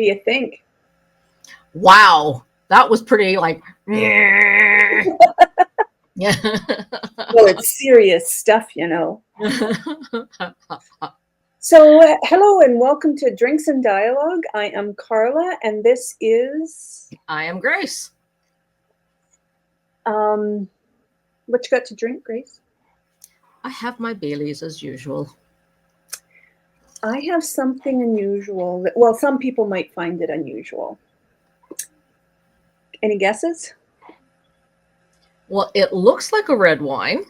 you think? Wow, that was pretty like. Yeah. Well, it's serious stuff, you know. So, hello and welcome to Drinks and Dialogue. I am Carla, and this is. I am Grace. What you got to drink, Grace? I have my Baileys as usual. I have something unusual. Well, some people might find it unusual. Any guesses? Well, it looks like a red wine.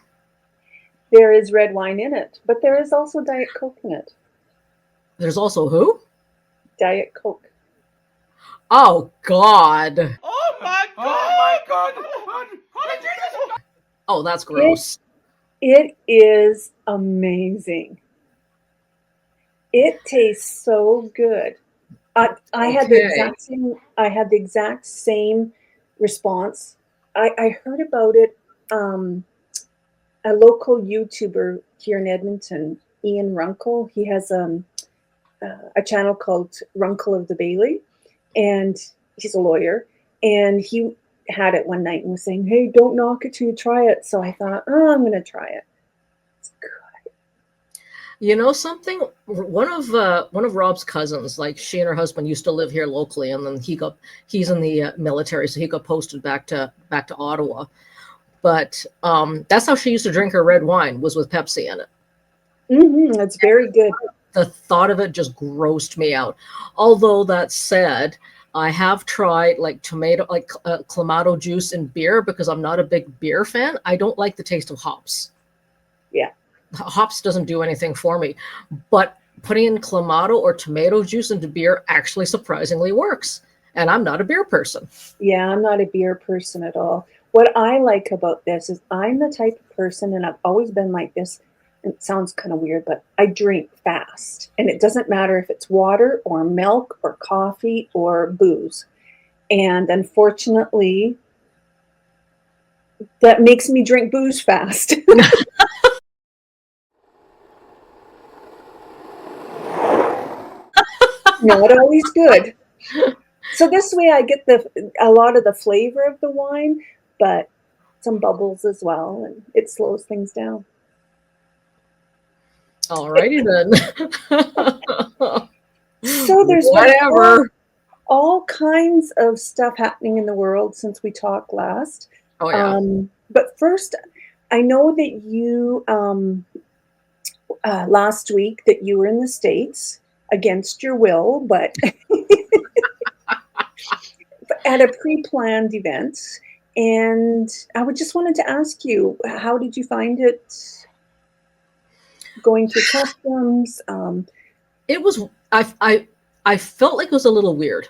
There is red wine in it, but there is also Diet Coke in it. There's also who? Diet Coke. Oh, God. Oh, my God. Oh, my God. Oh, that's gross. It is amazing. It tastes so good. I had the exact same response. I heard about it. A local YouTuber here in Edmonton, Ian Runkle. He has a channel called Runkle of the Bailey, and he's a lawyer. And he had it one night and was saying, "Hey, don't knock it till you try it." So I thought, "Oh, I'm going to try it." It's good. You know something? One of Rob's cousins, like she and her husband used to live here locally, and then he's in the military, so he got posted back to Ottawa. But that's how she used to drink her red wine, was with Pepsi in it. Mm-hmm, it's very good. The thought of it just grossed me out. Although that said, I have tried like Clamato juice in beer because I'm not a big beer fan. I don't like the taste of hops. Yeah. Hops doesn't do anything for me, but putting in Clamato or tomato juice into beer actually surprisingly works. And I'm not a beer person. Yeah, I'm not a beer person at all. What I like about this is I'm the type of person, and I've always been like this, and it sounds kind of weird, but I drink fast. And it doesn't matter if it's water or milk or coffee or booze. And unfortunately, that makes me drink booze fast. Not always good. So this way I get a lot of the flavor of the wine, but some bubbles as well, and it slows things down. Alrighty then. So there's whatever. All kinds of stuff happening in the world since we talked last. Oh yeah. But first, I know that you last week that you were in the States against your will, but at a pre-planned event. And I just wanted to ask you, how did you find it going through customs? It was, I felt like it was a little weird.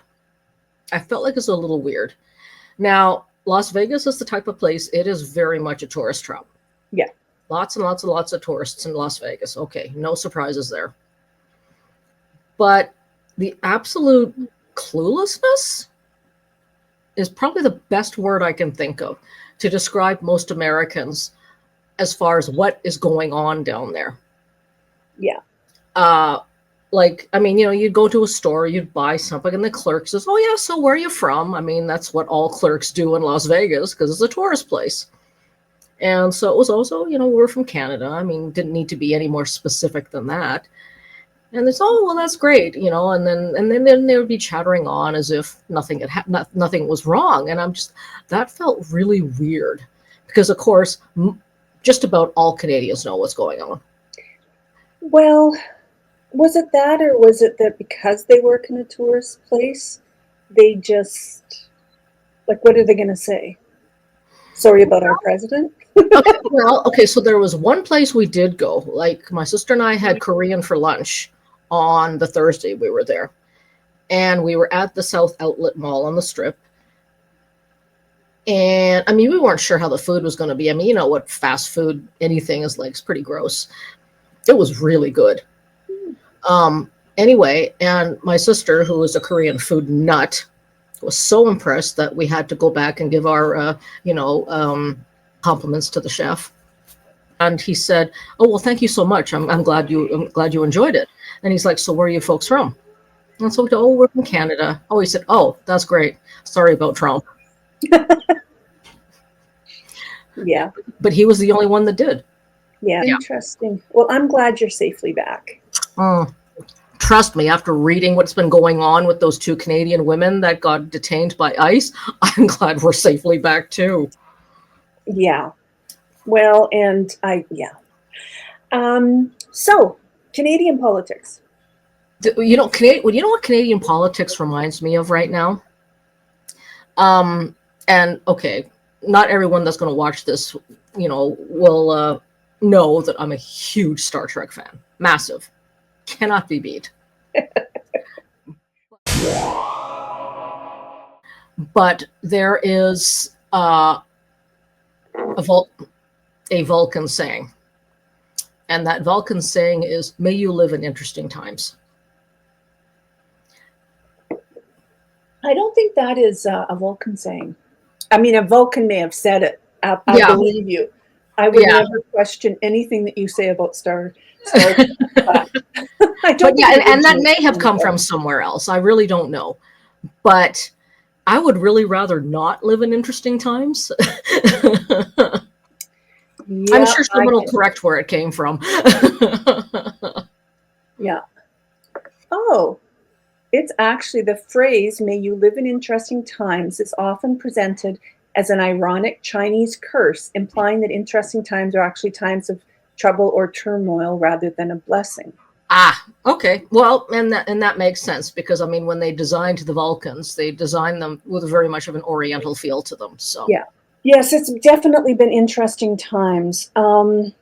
Now, Las Vegas is the type of place, it is very much a tourist trap. Yeah. Lots and lots and lots of tourists in Las Vegas. Okay, no surprises there. But the absolute cluelessness is probably the best word I can think of to describe most Americans as far as what is going on down there. Yeah. You'd go to a store, you'd buy something, and the clerk says, "Oh yeah, so where are you from?" I mean, that's what all clerks do in Las Vegas because it's a tourist place. And so it was also, we're from Canada. I mean, didn't need to be any more specific than that. And it's, "Oh, well, that's great," and then they would be chattering on as if nothing was wrong. And that felt really weird because, of course, just about all Canadians know what's going on. Well, was it that, or was it that because they work in a tourist place, they just, like, what are they going to say? Sorry about our president? Okay, so there was one place we did go. Like, my sister and I had Korean for lunch on the Thursday we were there. And we were at the South Outlet Mall on the Strip. And, I mean, we weren't sure how the food was going to be. I mean, you know what fast food, anything is like, it's pretty gross. It was really good. Anyway, and my sister, who is a Korean food nut, was so impressed that we had to go back and give our, compliments to the chef. And he said, "Oh, well, thank you so much. I'm glad you enjoyed it." And he's like, "So where are you folks from?" And so we go, oh, we're from Canada. Oh, he said, oh, that's great. Sorry about Trump. Yeah. But he was the only one that did. Yeah, interesting. Well, I'm glad you're safely back. Trust me, after reading what's been going on with those 2 Canadian women that got detained by ICE, I'm glad we're safely back too. Yeah. Well, and so Canadian politics. You know what Canadian politics reminds me of right now? And okay, not everyone that's going to watch this, will know that I'm a huge Star Trek fan. Massive. Cannot be beat. But there is a Vulcan saying. And that Vulcan saying is, may you live in interesting times. I don't think that is a Vulcan saying. I mean, a Vulcan may have said it. I believe you. I would never question anything that you say about Star Trek. I don't. And that may have come from somewhere else. I really don't know. But I would really rather not live in interesting times. I'm sure someone will correct where it came from. Yeah. Oh, it's actually the phrase, may you live in interesting times, is often presented as an ironic Chinese curse, implying that interesting times are actually times of trouble or turmoil rather than a blessing. Okay. Well, and that makes sense because, I mean, when they designed the Vulcans, they designed them with very much of an Oriental feel to them. So yeah. Yes, it's definitely been interesting times. I'm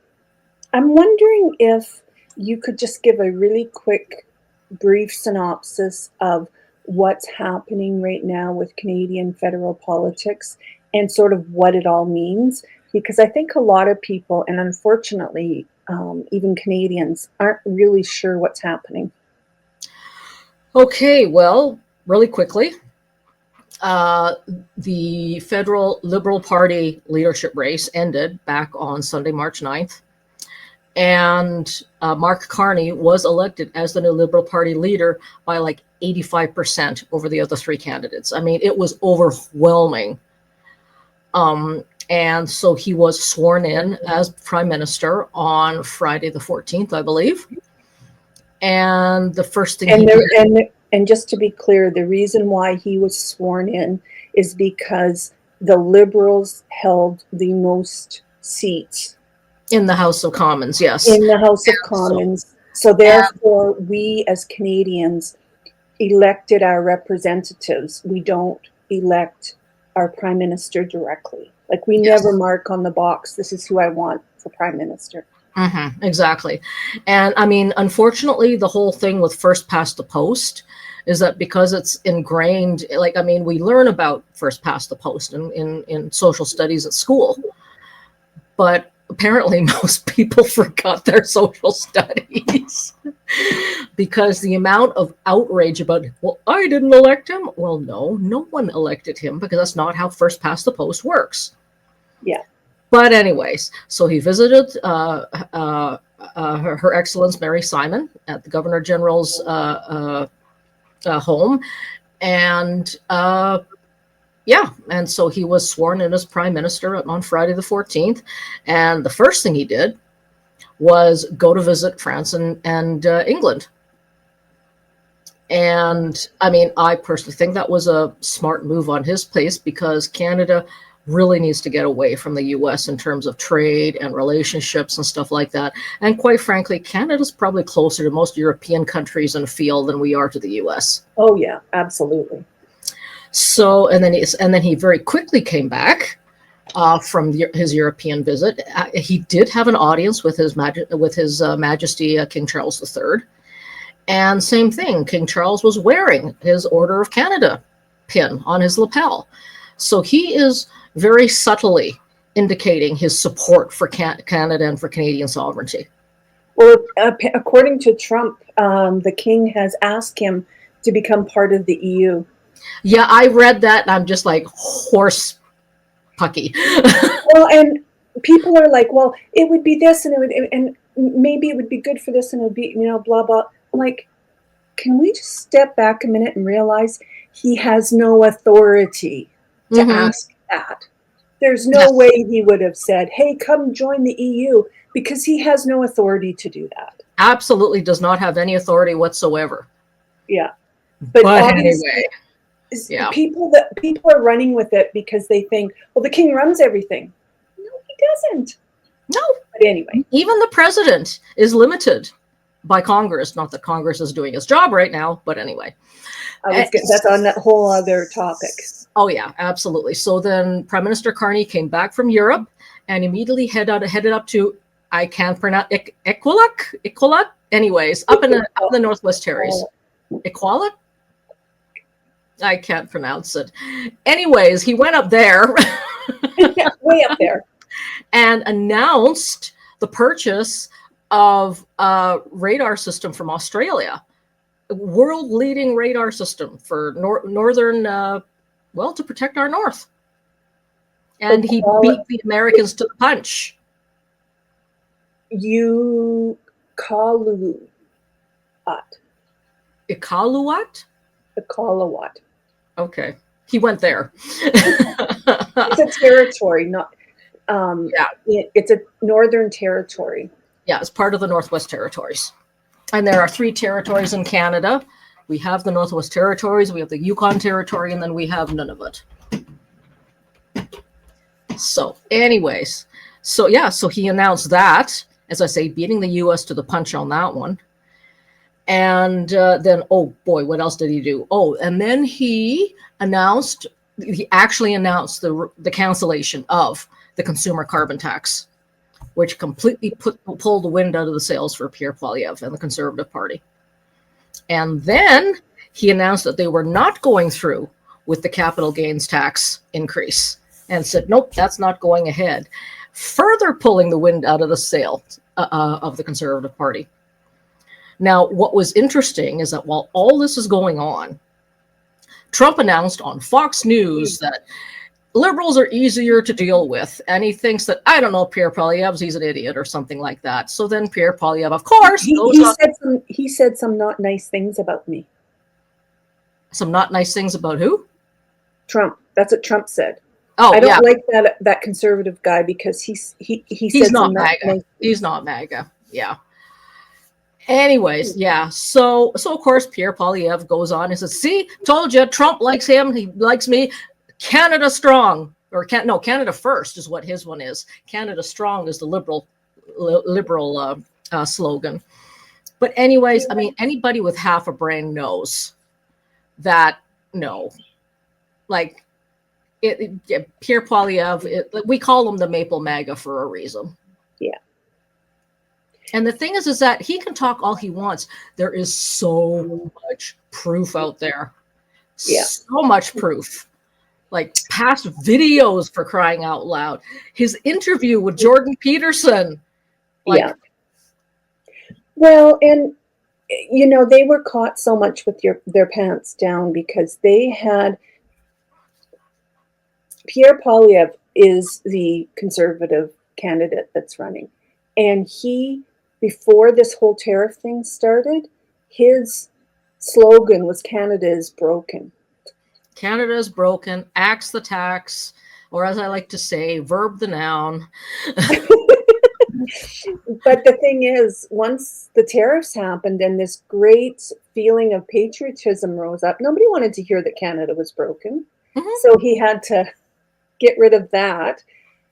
wondering if you could just give a really quick, brief synopsis of what's happening right now with Canadian federal politics and sort of what it all means. Because I think a lot of people, and unfortunately, even Canadians, aren't really sure what's happening. Okay, well, really quickly. The federal Liberal Party leadership race ended back on Sunday, March 9th. And Mark Carney was elected as the new Liberal Party leader by like 85% over the other 3 candidates. I mean, it was overwhelming. And so he was sworn in as Prime Minister on Friday the 14th, I believe. And the first thing And just to be clear, the reason why he was sworn in is because the Liberals held the most seats. In the House of Commons, yes. In the House of Commons. So therefore, we as Canadians elected our representatives. We don't elect our Prime Minister directly. Like we never mark on the box, this is who I want for Prime Minister. Mm-hmm, exactly. And I mean, unfortunately, the whole thing with first past the post is that because it's ingrained, like, I mean, we learn about first past the post in social studies at school, but apparently most people forgot their social studies because the amount of outrage about, well, I didn't elect him. Well, no one elected him because that's not how first past the post works. Yeah. But anyways, so he visited Her Excellence Mary Simon at the Governor General's home. And and so he was sworn in as Prime Minister on Friday the 14th. And the first thing he did was go to visit France and England. And I mean, I personally think that was a smart move on his place because Canada really needs to get away from the US in terms of trade and relationships and stuff like that. And quite frankly, Canada's probably closer to most European countries in feel than we are to the US. Oh yeah, absolutely. So, and then he very quickly came back from his European visit. He did have an audience with his Majesty King Charles III. And same thing, King Charles was wearing his Order of Canada pin on his lapel. So he is very subtly indicating his support for Canada and for Canadian sovereignty. Well, according to Trump, the king has asked him to become part of the EU. Yeah, I read that, and I'm just like horse pucky. Well, and people are like, well, it would be this, and maybe it would be good for this, and it would be, blah blah. I'm like, can we just step back a minute and realize he has no authority to ask that? There's no way he would have said, hey, come join the EU, because he has no authority to do that. Absolutely does not have any authority whatsoever. Yeah. But obviously, anyway, people are running with it because they think, well, the king runs everything. No, he doesn't. No. But anyway. Even the president is limited by Congress. Not that Congress is doing its job right now, but anyway. That's on that whole other topic. Oh, yeah, absolutely. So then Prime Minister Carney came back from Europe and immediately headed up to, I can't pronounce, Iqaluit? Anyways, up in the Northwest Territories. Iqaluit? I can't pronounce it. Anyways, he went up there. Yeah, way up there. And announced the purchase of a radar system from Australia. World-leading radar system for northern, to protect our north. And he beat the Americans to the punch. Iqaluit. Iqaluit? Iqaluit. Okay. He went there. It's a territory, not it's a northern territory. Yeah, it's part of the Northwest Territories. And there are 3 territories in Canada. We have the Northwest Territories, we have the Yukon Territory, and then we have Nunavut. So anyways, so he announced that, as I say, beating the U.S. to the punch on that one. And then, oh boy, what else did he do? Oh, and then he actually announced the cancellation of the consumer carbon tax, which completely pulled the wind out of the sails for Pierre Poilievre and the Conservative Party. And then he announced that they were not going through with the capital gains tax increase and said, nope, that's not going ahead, further pulling the wind out of the sail of the Conservative Party. Now, what was interesting is that while all this is going on, Trump announced on Fox News that liberals are easier to deal with. And he thinks that, I don't know, Pierre Poilievre, he's an idiot or something like that. So then Pierre Poilievre, of course, he said some not nice things about me. Some not nice things about who? Trump. That's what Trump said. Oh, I don't like that conservative guy because he's not MAGA. He's not MAGA. Yeah. Anyways, yeah. So of course Pierre Poilievre goes on and says, "See, told you, Trump likes him. He likes me. Canada strong, or Canada first is what his one is. Canada strong is the liberal slogan." But anyways, I mean, anybody with half a brain knows that Pierre Poilievre, we call him the Maple MAGA for a reason. Yeah. And the thing is that he can talk all he wants. There is so much proof out there. Yeah. So much proof. Like past videos, for crying out loud. His interview with Jordan Peterson. Yeah. Well, and they were caught so much with their pants down because they had Pierre Poilievre is the conservative candidate that's running. And before this whole tariff thing started, his slogan was Canada is broken. Canada is broken, axe the tax, or as I like to say, verb the noun. But the thing is, once the tariffs happened and this great feeling of patriotism rose up, nobody wanted to hear that Canada was broken. Mm-hmm. So he had to get rid of that.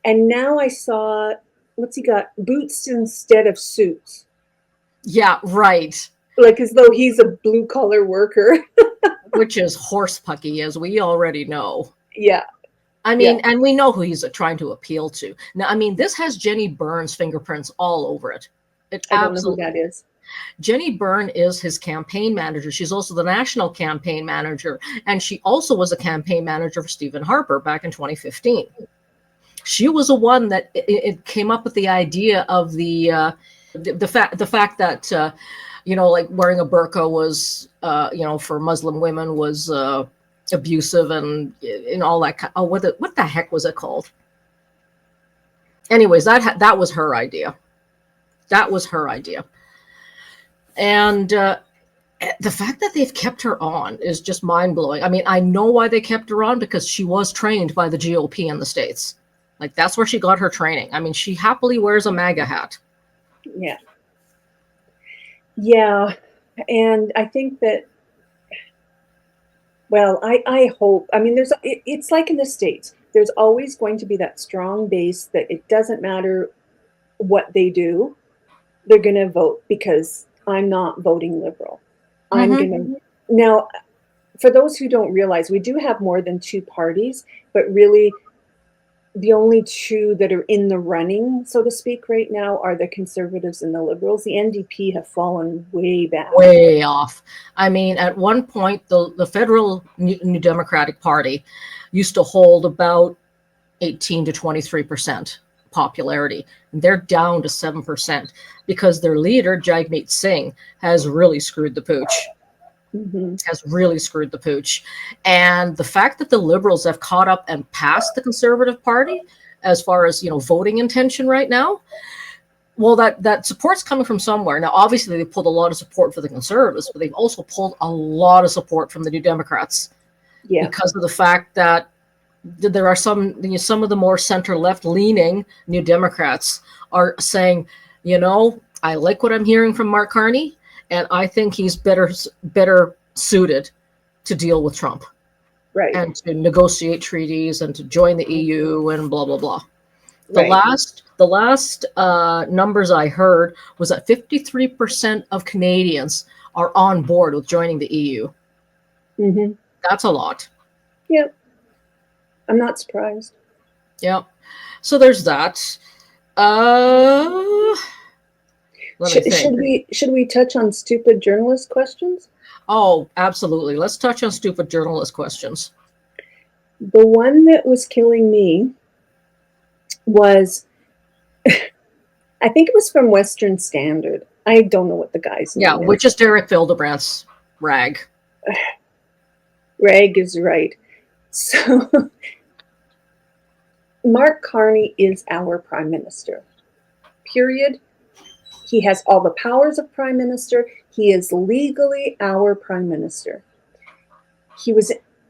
And now I saw, what's he got? Boots instead of suits. Yeah, right. Like as though he's a blue-collar worker. Which is horsepucky, as we already know. Yeah. I mean, and we know who he's trying to appeal to. Now, I mean, this has Jenny Byrne's fingerprints all over it. I don't know who that is. Jenny Byrne is his campaign manager. She's also the national campaign manager. And she also was a campaign manager for Stephen Harper back in 2015. She was the one that it came up with the idea of the fact that, like wearing a burqa was, for Muslim women was abusive and all that. What the heck was it called? Anyways, that was her idea. That was her idea. And the fact that they've kept her on is just mind-blowing. I mean, I know why they kept her on, because she was trained by the GOP in the States. Like, that's where she got her training. I mean, she happily wears a MAGA hat. Yeah. Yeah. And I think that, well, I hope, I mean, it's like in the States, there's always going to be that strong base that it doesn't matter what they do, they're going to vote because I'm not voting Liberal. I'm going to, now, for those who don't realize, we do have more than two parties, but really the only two that are in the running, so to speak, right now are the Conservatives and the Liberals. The NDP have fallen way back. Way off. I mean, at one point, the federal New Democratic Party used to hold about 18 to 23% popularity. They're down to 7% because their leader, Jagmeet Singh, has really screwed the pooch. Has really screwed the pooch. And the fact that the Liberals have caught up and passed the Conservative Party as far as, voting intention right now, well, that support's coming from somewhere. Now, obviously, they pulled a lot of support for the Conservatives, but they've also pulled a lot of support from the New Democrats. Yeah. Because of the fact that there are some of the more center-left leaning New Democrats are saying, I like what I'm hearing from Mark Carney, and I think he's better suited to deal with Trump, right, and to negotiate treaties and to join the EU and blah blah blah. Right. The last numbers I heard was that 53% of Canadians are on board with joining the EU. That's a lot. Yep. I'm not surprised. Yep. So there's that. Should we touch on stupid journalist questions? Oh, absolutely. Let's touch on stupid journalist questions. The one that was killing me was, I think it was from Western Standard. I don't know what the guy's name is. Which is Derek Vildebrandt's rag. Rag is right. So Mark Carney is our prime minister. Period. He has all the powers of prime minister. He is legally our prime minister.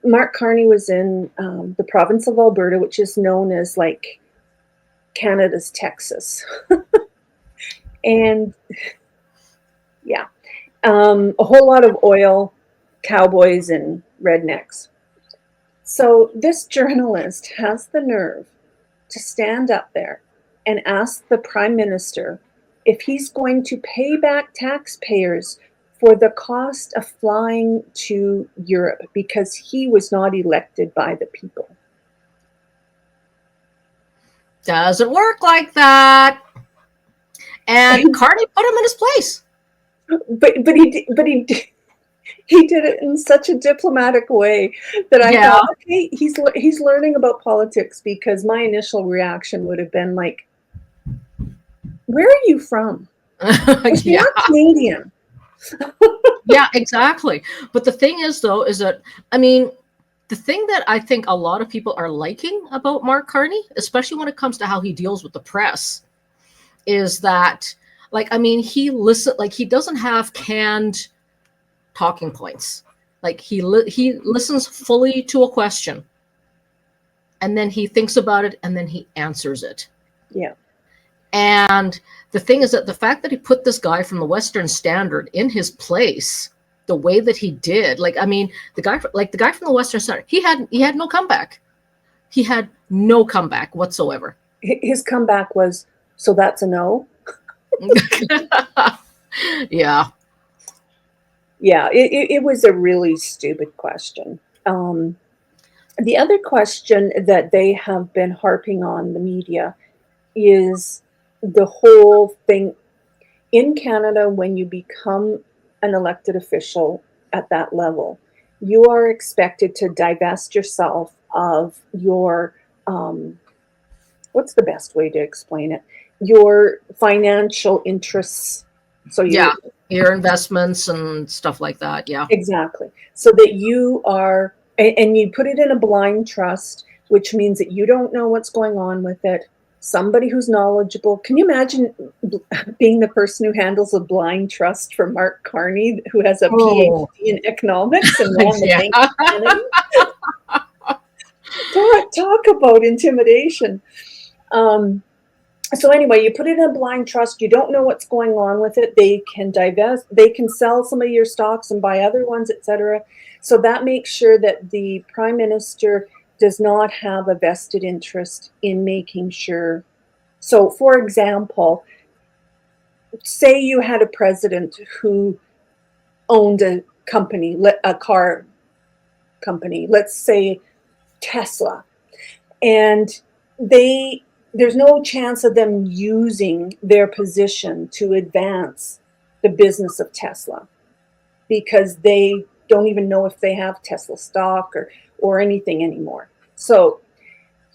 Mark Carney was in the province of Alberta, which is known as like Canada's Texas. And yeah, a whole lot of oil, cowboys, and rednecks. So this journalist has the nerve to stand up there and ask the prime minister if he's going to pay back taxpayers for the cost of flying to Europe because he was not elected by the people. Doesn't work like that. And Carney put him in his place. But he did it in such a diplomatic way that I thought, okay, he's learning about politics, because my initial reaction would have been like, where are you from? You're not Canadian. Yeah, exactly. But the thing is, though, is that, I mean, the thing that I think a lot of people are liking about Mark Carney, especially when it comes to how he deals with the press, is that, like, I mean, he doesn't have canned talking points. Like, he listens fully to a question, and then he thinks about it, and then he answers it. Yeah. And the thing is that the fact that he put this guy from the Western Standard in his place, the way that he did, like, I mean, the guy from the Western Standard, he had no comeback. He had no comeback whatsoever. His comeback was, so that's a no? Yeah. Yeah, it was a really stupid question. The other question that they have been harping on, the media, is the whole thing in Canada. When you become an elected official at that level, you are expected to divest yourself of your, what's the best way to explain it? Your financial interests. So your investments and stuff like that. Yeah, exactly. So that you are, and you put it in a blind trust, which means that you don't know what's going on with it. somebody who's knowledgeable. Can you imagine being the person who handles a blind trust for Mark Carney, who has a PhD in economics and ran the Bank of Canada? Talk about intimidation. So anyway, you put it in a blind trust. You don't know what's going on with it. They can divest. They can sell some of your stocks and buy other ones, etc. So that makes sure that the Prime Minister does not have a vested interest in making sure. So, for example, say you had a president who owned a company, a car company, let's say Tesla, and there's no chance of them using their position to advance the business of Tesla because they don't even know if they have Tesla stock or anything anymore. So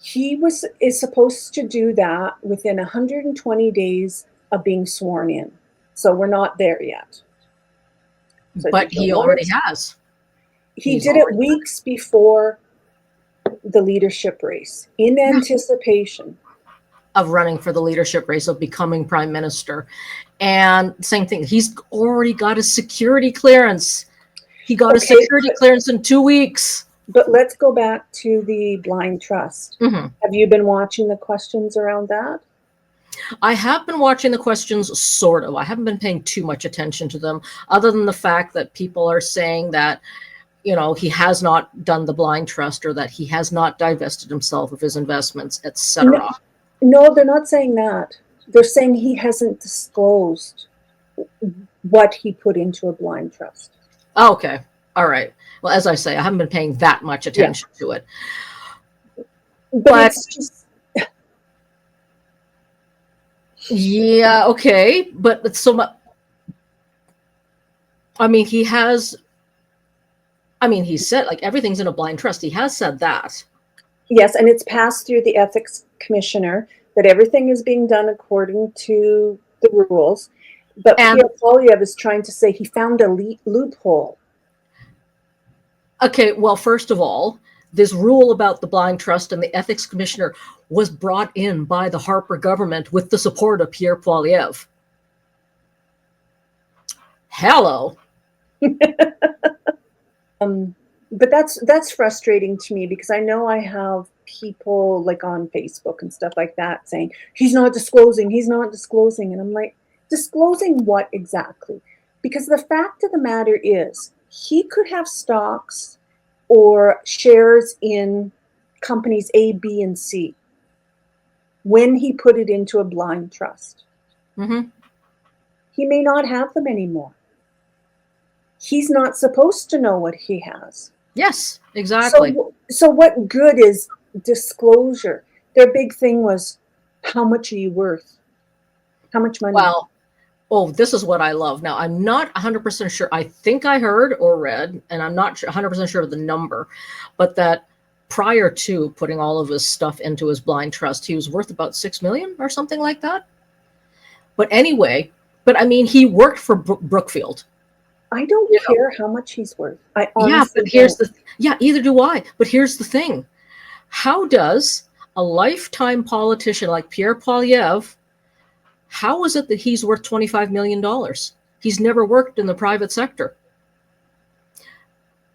he is supposed to do that within 120 days of being sworn in. So we're not there yet. So but he already has. He did it weeks before the leadership race in anticipation of running for the leadership race, of becoming prime minister. And same thing, he's already got a security clearance. He got a security clearance in 2 weeks. But let's go back to the blind trust. Mm-hmm. Have you been watching the questions around that? I have been watching the questions, sort of. I haven't been paying too much attention to them, other than the fact that people are saying that, you know, he has not done the blind trust, or that he has not divested himself of his investments, etc. No, they're not saying that. They're saying he hasn't disclosed what he put into a blind trust. Okay. All right. Well, as I say, I haven't been paying that much attention to it. But it's just... yeah, okay. But it's so much. I mean, he said, like, everything's in a blind trust. He has said that. Yes, and it's passed through the ethics commissioner that everything is being done according to the rules. But Pierre Poilievre is trying to say he found a loophole. Okay, well, first of all, this rule about the blind trust and the ethics commissioner was brought in by the Harper government with the support of Pierre Poilievre. Hello. But that's frustrating to me, because I know I have people like on Facebook and stuff like that saying he's not disclosing, and I'm like, disclosing what exactly? Because the fact of the matter is, he could have stocks or shares in companies A, B, and C when he put it into a blind trust. Mm-hmm. He may not have them anymore. He's not supposed to know what he has. Yes, exactly. So what good is disclosure? Their big thing was, how much are you worth? How much money? Well, this is what I love. Now, I'm not 100% sure. I think I heard or read, and I'm not 100% sure of the number, but that prior to putting all of his stuff into his blind trust, he was worth about $6 million or something like that. But anyway, I mean, he worked for Brookfield. I don't care how much he's worth. I honestly either do I. But here's the thing. How does a lifetime politician like Pierre Poilievre, how is it that he's worth $25 million? He's never worked in the private sector.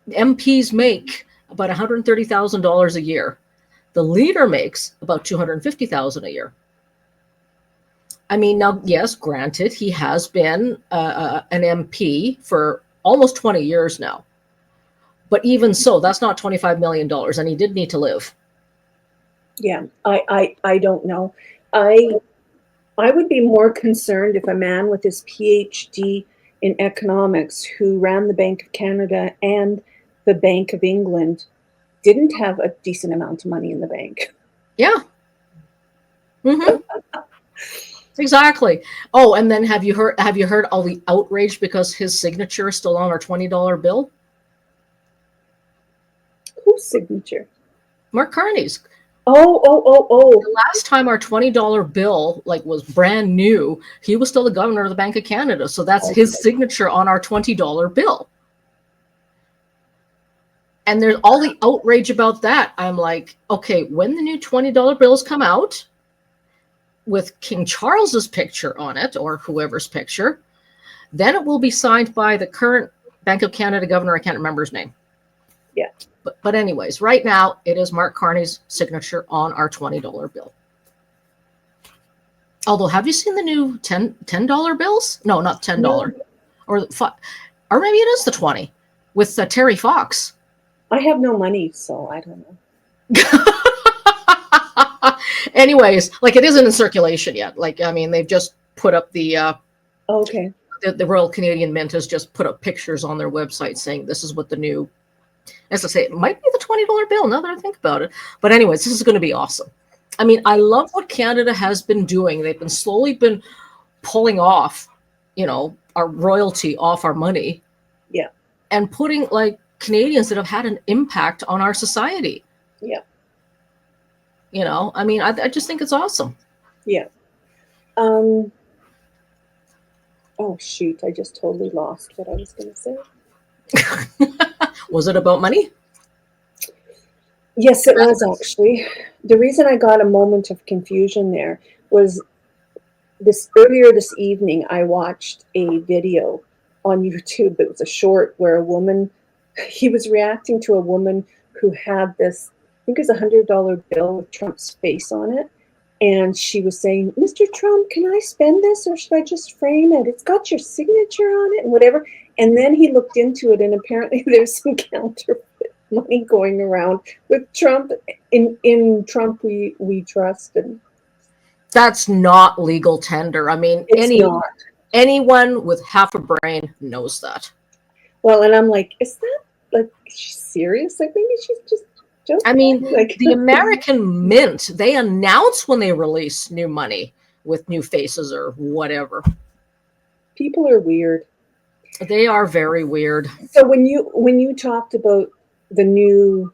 MPs make about $130,000 a year. The leader makes about $250,000 a year. I mean, now, yes, granted, he has been an MP for almost 20 years now. But even so, that's not $25 million, and he did need to live. Yeah, I don't know. I would be more concerned if a man with his PhD in economics, who ran the Bank of Canada and the Bank of England, didn't have a decent amount of money in the bank. Yeah. Mm-hmm. Exactly. Oh, and then have you heard all the outrage because his signature is still on our $20 bill? Whose signature? Mark Carney's. Oh. The last time our $20 bill was brand new, he was still the governor of the Bank of Canada. So that's his signature on our $20 bill. And there's all the outrage about that. I'm like, okay, when the new $20 bills come out, with King Charles's picture on it, or whoever's picture. Then it will be signed by the current Bank of Canada governor. I can't remember his name. Yeah. But anyways, right now it is Mark Carney's signature on our $20 bill. Although, have you seen the new $10 bills? No, not $10. No. Or maybe it is the 20 with Terry Fox. I have no money, so I don't know. Anyways, like, it isn't in circulation yet. Like, I mean, they've just put up the okay. The Royal Canadian Mint has just put up pictures on their website saying this is what the new, as I say, it might be the $20 bill now that I think about it. But anyways, this is going to be awesome. I mean, I love what Canada has been doing. They've been slowly pulling off, our royalty off our money. Yeah. And putting, like, Canadians that have had an impact on our society. Yeah. I mean, I just think it's awesome. Yeah. Oh, shoot. I just totally lost what I was going to say. Was it about money? Yes, it was, actually. The reason I got a moment of confusion there was earlier this evening, I watched a video on YouTube. It was a short where he was reacting to a woman who had this, I think it was $100 bill with Trump's face on it. And she was saying, Mr. Trump, can I spend this or should I just frame it? It's got your signature on it and whatever. And then he looked into it, and apparently there's some counterfeit money going around with Trump. In Trump we trust. And that's not legal tender. I mean, anyone with half a brain knows that. Well, and I'm like, is that, like, she's serious? Like, maybe she's just joking. I mean, like, the American Mint, they announce when they release new money with new faces or whatever. People are weird. They are very weird. So when you talked about the new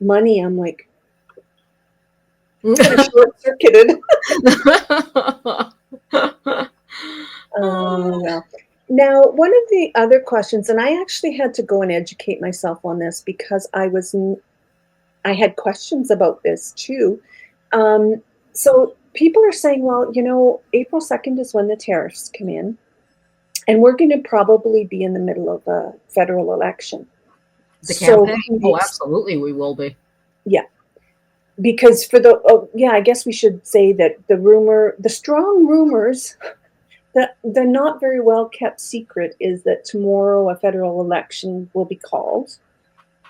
money, I'm like, kind of short-circuited. Well. Now, one of the other questions, and I actually had to go and educate myself on this because I had questions about this too. So people are saying, well, April 2nd is when the tariffs come in, and we're going to probably be in the middle of a federal election. The campaign? Oh, absolutely, we will be. Yeah. Because I guess we should say that the strong rumors, the not very well kept secret is that tomorrow a federal election will be called,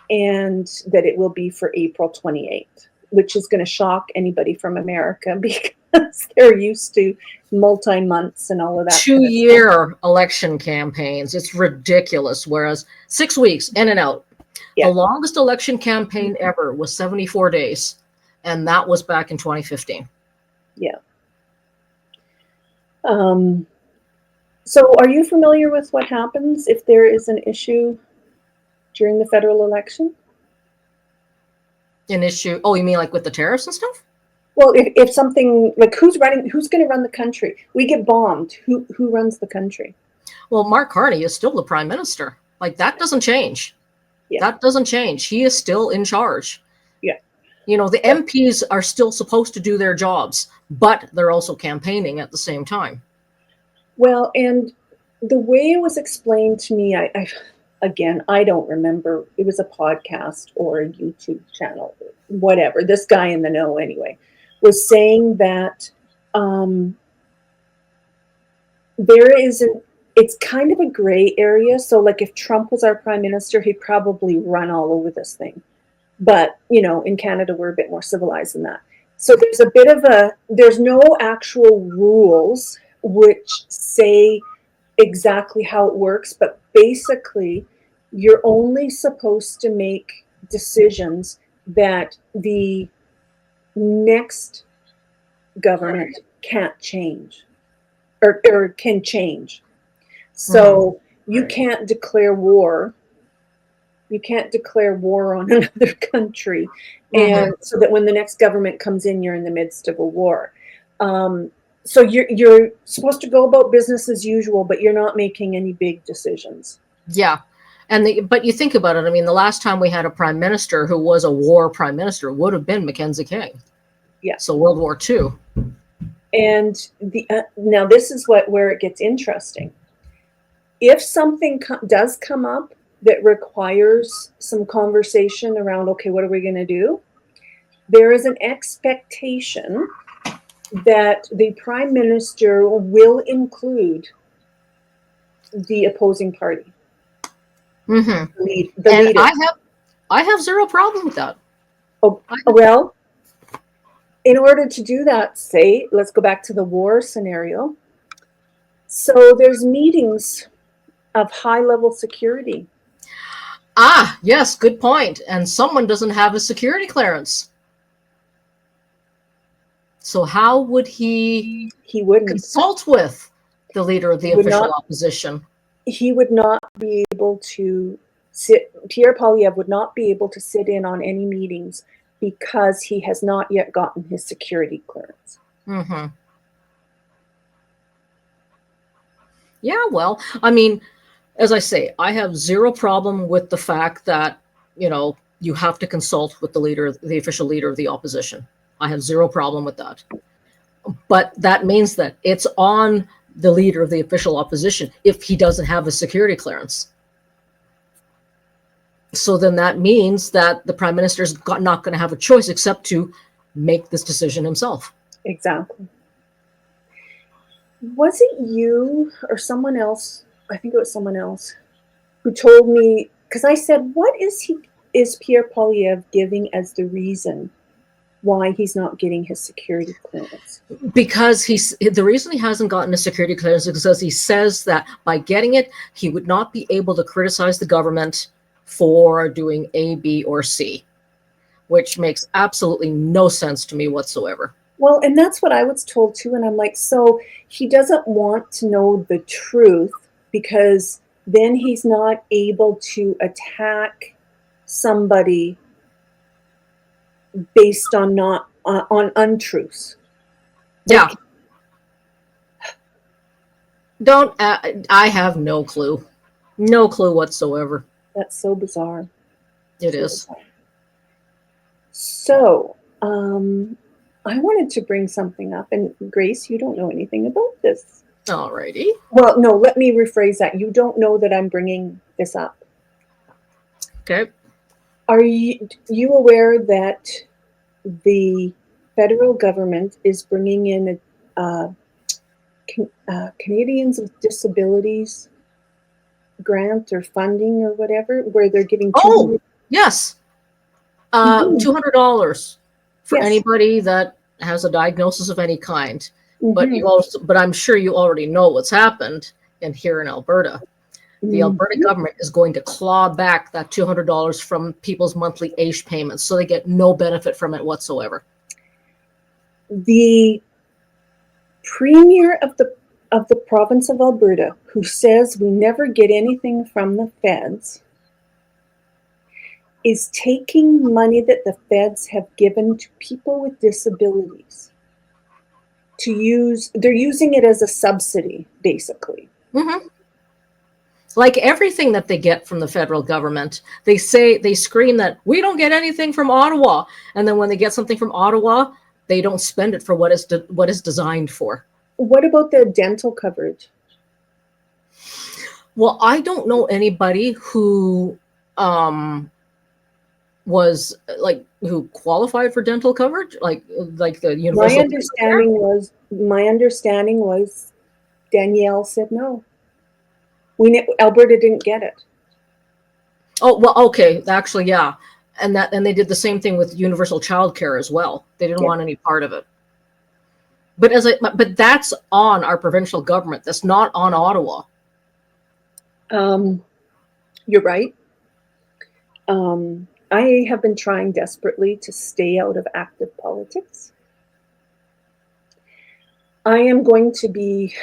and that it will be for April 28th, which is going to shock anybody from America because they're used to multi-months and all of that. 2-year election campaigns. It's ridiculous. Whereas 6 weeks in and out. Yeah. The longest election campaign ever was 74 days. And that was back in 2015. Yeah. So are you familiar with what happens if there is an issue during the federal election? An issue? Oh, you mean like with the tariffs and stuff? Well, if something, like, who's going to run the country? We get bombed. Who runs the country? Well, Mark Carney is still the prime minister. Like, that doesn't change. Yeah. That doesn't change. He is still in charge. Yeah. The MPs are still supposed to do their jobs, but they're also campaigning at the same time. Well, and the way it was explained to me, I don't remember. It was a podcast or a YouTube channel, whatever. This guy in the know, anyway, was saying that it's kind of a gray area. So, like, if Trump was our prime minister, he'd probably run all over this thing. But, in Canada, we're a bit more civilized than that. So there's no actual rules which say exactly how it works, but basically you're only supposed to make decisions that the next government can't change or can change. So you can't declare war. You can't declare war on another country. And so that when the next government comes in, you're in the midst of a war. So you're supposed to go about business as usual, but you're not making any big decisions. Yeah. But you think about it. I mean, the last time we had a prime minister who was a war prime minister would have been Mackenzie King. Yeah. So World War II. And now this is where it gets interesting. If something does come up that requires some conversation around, okay, what are we going to do? There is an expectation that the Prime Minister will include the opposing party. Mm-hmm. The and leader. I have zero problem with that. Oh, well, in order to do that, say, let's go back to the war scenario. So there's meetings of high-level security. Ah, yes, good point. And someone doesn't have a security clearance. So how would he wouldn't consult with the leader of the official opposition? He would not be able to sit, Pierre Poilievre would not be able to sit in on any meetings because he has not yet gotten his security clearance. Mm-hmm. Yeah, well, I mean, as I say, I have zero problem with the fact that, you have to consult with the official leader of the opposition. I have zero problem with that. But that means that it's on the leader of the official opposition if he doesn't have a security clearance. So then that means that the Prime Minister's not going to have a choice except to make this decision himself. Exactly. Was it you or someone else? I think it was someone else who told me, because I said, what is Pierre Poilievre giving as the reason why he's not getting his security clearance? Because the reason he hasn't gotten a security clearance is because he says that by getting it, he would not be able to criticize the government for doing A, B, or C, which makes absolutely no sense to me whatsoever. Well, and that's what I was told too. And I'm like, so he doesn't want to know the truth because then he's not able to attack somebody based on on untruths. Yeah. I have no clue. No clue whatsoever. That's so bizarre. It is. Bizarre. So, I wanted to bring something up, and Grace, you don't know anything about this. Alrighty. Well, no, let me rephrase that. You don't know that I'm bringing this up. Okay. Are you aware that the federal government is bringing in Canadians with Disabilities grant or funding or whatever, where they're giving $200? Yes. $200 for anybody that has a diagnosis of any kind. Mm-hmm. But I'm sure you already know what's happened here in Alberta. The Alberta government is going to claw back that $200 from people's monthly AISH payments, so they get no benefit from it whatsoever. The premier of the province of Alberta, who says we never get anything from the feds, is taking money that the feds have given to people with disabilities to use. They're using it as a subsidy, basically. Mm-hmm. Like everything that they get from the federal government, they scream that we don't get anything from Ottawa, and then when they get something from Ottawa, they don't spend it for what is designed for. What about the dental coverage? Well, I don't know anybody who was who qualified for dental coverage, like the universal. My understanding was Danielle said no. Alberta didn't get it. Oh, well, okay, actually, yeah, and they did the same thing with universal childcare as well. They didn't want any part of it. But that's on our provincial government. That's not on Ottawa. You're right. I have been trying desperately to stay out of active politics. I am going to be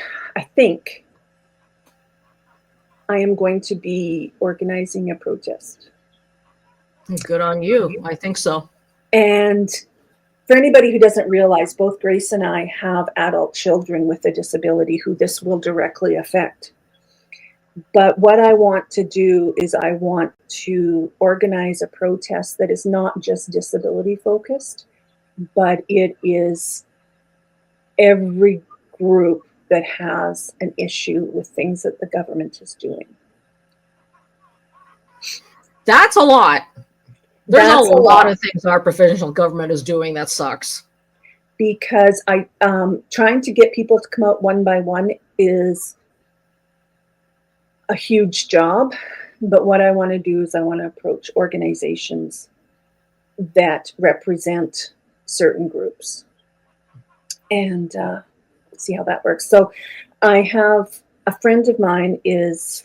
organizing a protest. Good on you. I think so. And for anybody who doesn't realize, both Grace and I have adult children with a disability who this will directly affect. But what I want to do is I want to organize a protest that is not just disability focused, but it is every group that has an issue with things that the government is doing. That's a lot. There's a lot of things our provincial government is doing that sucks. Because trying to get people to come out one by one is a huge job. But what I want to do is I want to approach organizations that represent certain groups and see how that works. So I have a friend of mine is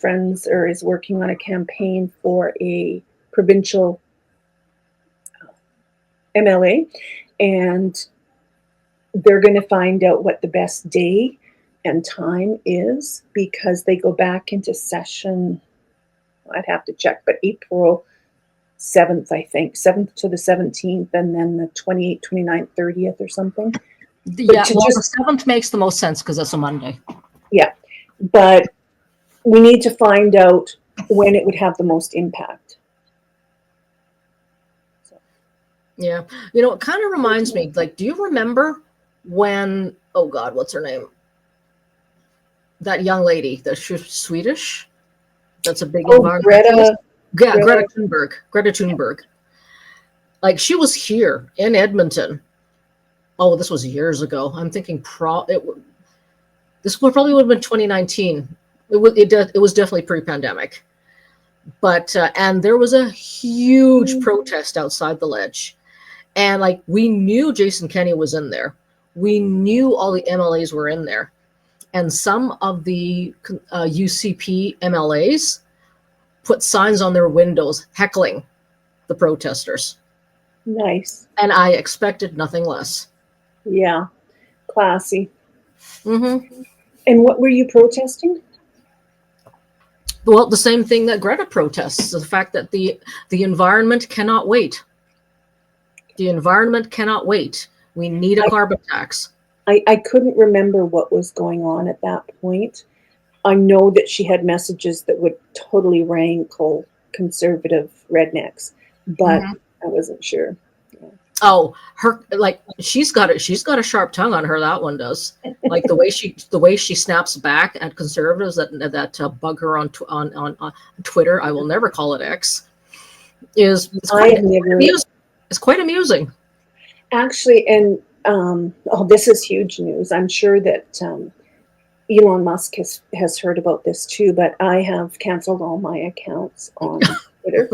working on a campaign for a provincial MLA, and they're going to find out what the best day and time is, because they go back into session, I'd have to check, but April 7th, I think, 7th to the 17th, and then the 28th, 29th, 30th or something. Yeah, the 7th makes the most sense because it's a Monday. Yeah. But we need to find out when it would have the most impact. So. Yeah. You know, it kind of reminds me, like, do you remember when, oh God, what's her name? That young lady, that's Swedish. That's a big environmentalist. Greta Thunberg. Greta Thunberg. Like, she was here in Edmonton. Oh, this was years ago. I'm thinking this probably would have been 2019. It was definitely pre-pandemic. But and there was a huge protest outside the Ledge, and like we knew Jason Kenney was in there. We knew all the MLAs were in there, and some of the UCP MLAs put signs on their windows heckling the protesters. Nice. And I expected nothing less. Yeah, classy. Mm-hmm. And what were you protesting? Well, the same thing that Greta protests, the fact that the environment cannot wait. The environment cannot wait. We need a carbon tax. I couldn't remember what was going on at that point. I know that she had messages that would totally rankle conservative rednecks, but I wasn't sure. Yeah. Oh, she's got a sharp tongue on her. That one does. Like the way she snaps back at conservatives that bug her on Twitter. I will never call it X. It's quite amusing. Actually, and this is huge news. I'm sure that Elon Musk has heard about this too, but I have canceled all my accounts on Twitter.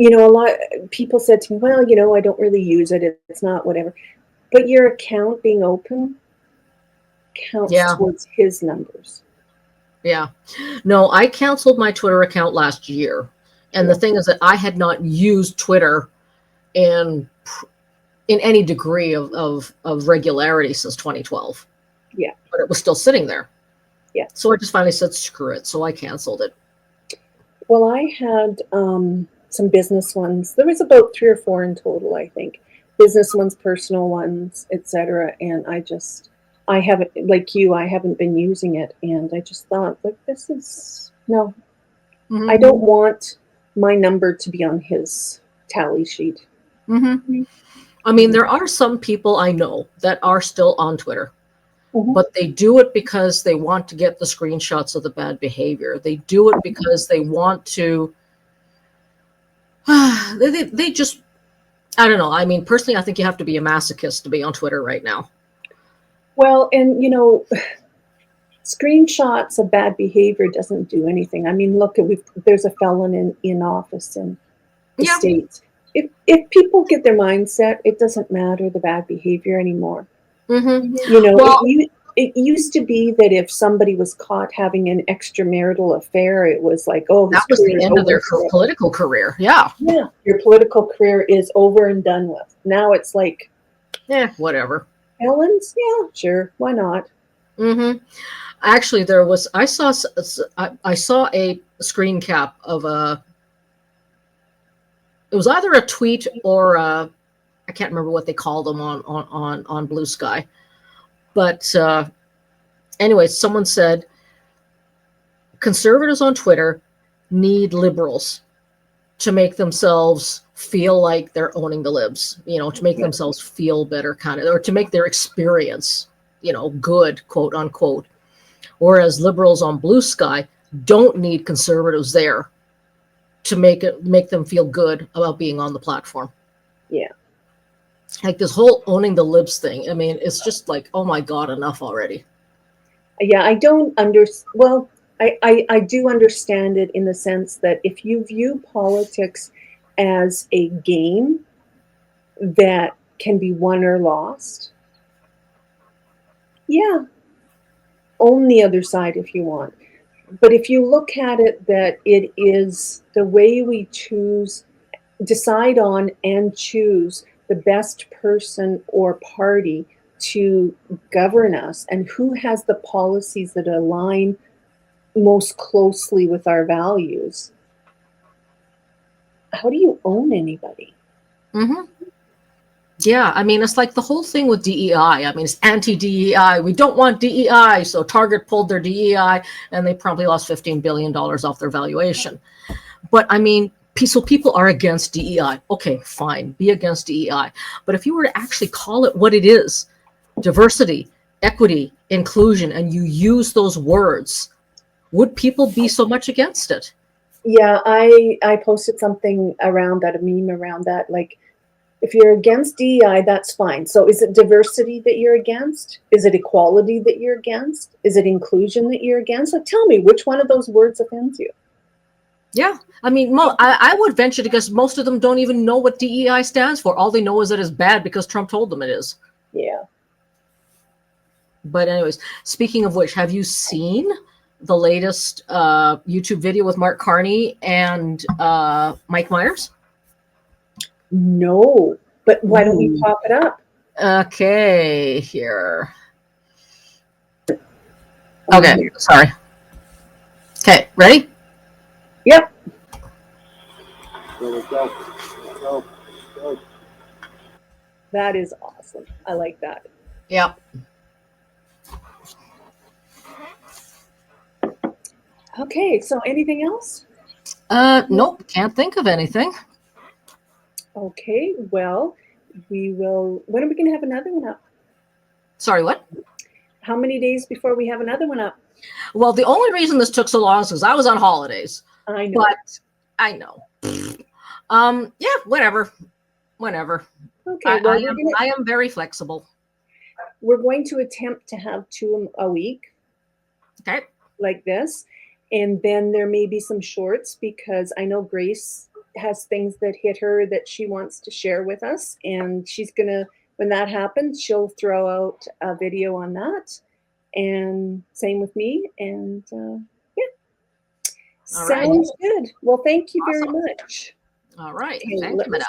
You know, a lot of people said to me, well, you know, I don't really use it. It's not whatever. But your account being open counts towards his numbers. Yeah. No, I canceled my Twitter account last year. And the thing is that I had not used Twitter in any degree of regularity since 2012. Yeah. But it was still sitting there. Yeah. So I just finally said, screw it. So I canceled it. Well, I had some business ones. There was about 3 or 4 in total, I think. Business ones, personal ones, etc. And I haven't, like you, I haven't been using it. And I just thought, like, this is, no. I don't want my number to be on his tally sheet. I mean, there are some people I know that are still on Twitter, but they do it because they want to get the screenshots of the bad behavior. They do it because they want to, they just, I don't know. I mean, personally, I think you have to be a masochist to be on Twitter right now. Well, and, you know, screenshots of bad behavior doesn't do anything. I mean, look, there's a felon in office in the States. If people get their mindset, it doesn't matter the bad behavior anymore. You know, it used to be that if somebody was caught having an extramarital affair, it was like, oh, that was the end of their political career. Yeah. Your political career is over and done with. Now it's like, whatever. Felons? Yeah, sure. Why not? Actually, I saw a screen cap of it was either a tweet or I can't remember what they called them on Blue Sky. But anyway, someone said conservatives on Twitter need liberals to make themselves feel like they're owning the libs, you know, to make themselves feel better, kind of, or to make their experience, you know, good, quote unquote. Whereas liberals on blue sky don't need conservatives there to make them feel good about being on the platform. Yeah. Like this whole owning the libs thing. I mean, it's just like, oh my God, enough already. Yeah, I don't understand. Well, I do understand it in the sense that if you view politics as a game that can be won or lost, yeah, own the other side if you want. But if you look at it that it is the way we decide on and choose the best person or party to govern us, and who has the policies that align most closely with our values, how do you own anybody? Mm-hmm. Yeah, I mean, it's like the whole thing with DEI. I mean, it's anti-DEI. We don't want DEI. So Target pulled their DEI and they probably lost $15 billion off their valuation. But I mean, so people are against DEI. Okay, fine, be against DEI. But if you were to actually call it what it is, diversity, equity, inclusion, and you use those words, would people be so much against it? Yeah, I posted something around that, a meme around that. Like, if you're against DEI, that's fine. So is it diversity that you're against? Is it equality that you're against? Is it inclusion that you're against? Like, tell me, which one of those words offends you? Yeah, I mean, I would venture to guess most of them don't even know what DEI stands for. All they know is that it's bad because Trump told them it is. Yeah. But anyways, speaking of which, have you seen the latest YouTube video with Mark Carney and Mike Myers? No, but why don't you pop it up? Okay, here. Okay, sorry. Okay, ready? Yep. That is awesome. I like that. Yep. Okay, so anything else? Nope, can't think of anything. Okay, well, we will. When are we going to have another one up? Sorry, what? How many days before we have another one up? Well, the only reason this took so long is because I was on holidays. I know. But I know. Yeah, whatever. Whenever. Okay, well, I am very flexible. We're going to attempt to have 2 a week. Okay. Like this. And then there may be some shorts because I know Grace has things that hit her that she wants to share with us. And she's going to, when that happens, she'll throw out a video on that. And same with me. And yeah. Sounds good. Well, thank you very much. All right. Okay, thank you, madam.